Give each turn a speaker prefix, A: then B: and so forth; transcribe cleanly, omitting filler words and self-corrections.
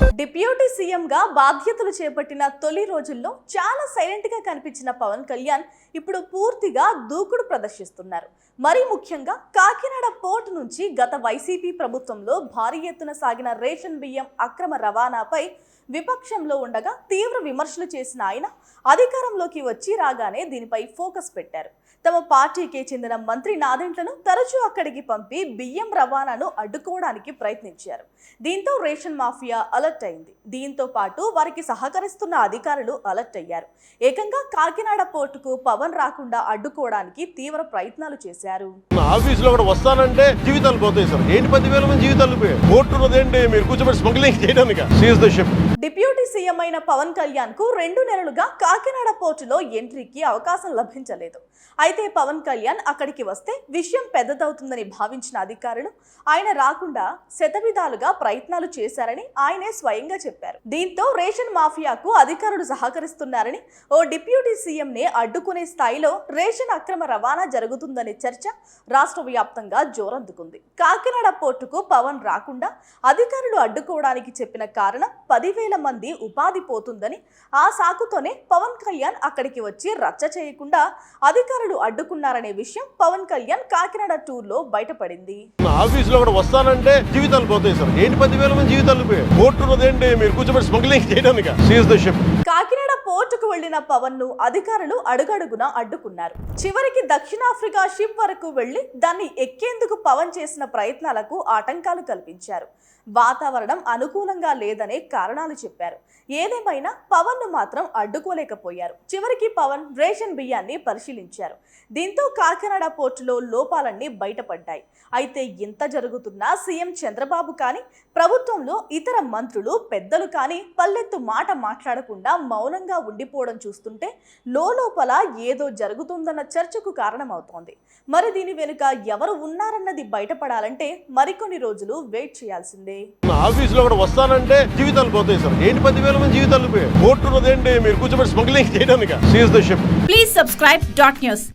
A: Deputy సీఎంగా బాధ్యతలు చేపట్టిన తొలి రోజుల్లో చాలా సైలెంట్గా కనిపించిన పవన్ కళ్యాణ్ ఇప్పుడు పూర్తిగా దూకుడు ప్రదర్శిస్తున్నారు. మరీ ముఖ్యంగా కాకినాడ పోర్టు నుంచి గత వైసీపీ ప్రభుత్వంలో భారీ ఎత్తున సాగిన రేషన్ బియ్యం అక్రమ రవాణాపై విపక్షంలో ఉండగా తీవ్ర విమర్శలు చేసిన ఆయన అధికారంలోకి వచ్చి రాగానే దీనిపై ఫోకస్ పెట్టారు. తమ పార్టీకి చెందిన మంత్రి నాదెండ్లను తరచూ అక్కడికి పంపి బియ్యం రవాణాను అడ్డుకోవడానికి ప్రయత్నించారు. దీంతో రేషన్ మాఫియా అలర్ట్ అయింది. దీంతో పాటు వారికి సహకరిస్తున్న అధికారులు అలర్ట్ అయ్యారు. ఏకంగా కాకినాడ పోర్టుకు పవన్ రాకుండా అడ్డుకోవడానికి తీవ్ర ప్రయత్నాలు చేశారు.
B: ఆఫీసులో కూడా వస్తానంటే జీవితాలు పోతాయి సార్. 10,000 మంది జీవితాలు పోయాయి. పోర్టు ఉన్నదేంటి మీరు కూర్చోబెట్టి స్మగ్లింగ్ చేయడానికి. Seize the ship.
A: Deputy CM అయిన పవన్ కళ్యాణ్ కు 2 నెలలుగా కాకినాడ పోర్టులో ఎంట్రీకి అవకాశం లభించలేదు. అయితే పవన్ కళ్యాణ్ అక్కడికి వస్తే విషయం పెద్దదవుతుందని భావించిన అధికారులు ఆయన రాకుండా శతవిధాలుగా ప్రయత్నాలు చేశారని ఆయనే స్వయంగా చెప్పారు. దీంతో రేషన్ మాఫియాకు అధికారులు సహకరిస్తున్నారని, ఓ డిప్యూటీ సీఎం నే అడ్డుకునే స్థాయిలో రేషన్ అక్రమ రవాణా జరుగుతుందనే చర్చ రాష్ట్ర వ్యాప్తంగా జోరందుకుంది. కాకినాడ పోర్టుకు పవన్ రాకుండా అధికారులు అడ్డుకోవడానికి చెప్పిన కారణం 10,000 మంది ఉపాధి పోతుందని, ఆ సాకుతోనే పవన్ కళ్యాణ్ అక్కడికి వచ్చి రచ్చ చేయకుండా అధికారులు అడ్డుకున్నారనే విషయం పవన్ కళ్యాణ్ కాకినాడ టూర్ లో బయటపడింది.
B: ఆఫీసులో కూడా వస్తానంటే జీవితాలు పోతాయి సార్. 10,000 మంది జీవితాలు పోయాయి. పోర్టు ఉన్నదేంటి మీరు కూర్చోబెట్టి స్మగ్లింగ్ చేయడానికి. Seize the ship.
A: కాకినాడ పోర్టుకు వెళ్లిన పవన్ ను అధికారులు అడుగడుగునా అడ్డుకున్నారు. చివరికి దక్షిణాఫ్రికా షిప్ వరకు వెళ్లి దాన్ని ఎక్కేందుకు పవన్ చేసిన ప్రయత్నాలకు ఆటంకాలు కల్పించారు. వాతావరణం అనుకూలంగా లేదనే కారణాలు చెప్పారు. ఏదేమైనా పవన్ ను మాత్రం అడ్డుకోలేకపోయారు. చివరికి పవన్ రేషన్ బియ్యాన్ని పరిశీలించారు. దీంతో కాకినాడ పోర్టులో లోపాలన్నీ బయటపడ్డాయి. అయితే ఇంత జరుగుతున్నా సీఎం చంద్రబాబు కానీ, ప్రభుత్వంలో ఇతర మంత్రులు పెద్దలు కానీ పల్లెత్తు మాట మాట్లాడకుండా మౌనంగా ఉండిపోవడం చూస్తుంటే లోపల ఏదో జరుగుతుందన్న చర్చకు కారణమవుతోంది. మరి దీని వెనుక ఎవరు ఉన్నారన్నది బయటపడాలంటే మరికొన్ని రోజులు వెయిట్ చేయాల్సిందే.
B: ఆఫీసులో కూడా వస్తానంటే జీవితాలు పోతాయి సార్. 10,000 మంది జీవితాలు పోయాయి. పోర్టు ఉన్నదేంటి మీరు కూర్చోబెట్టి స్మగ్లింగ్ చేయడానికి. Seize the ship.
C: Please subscribe .news.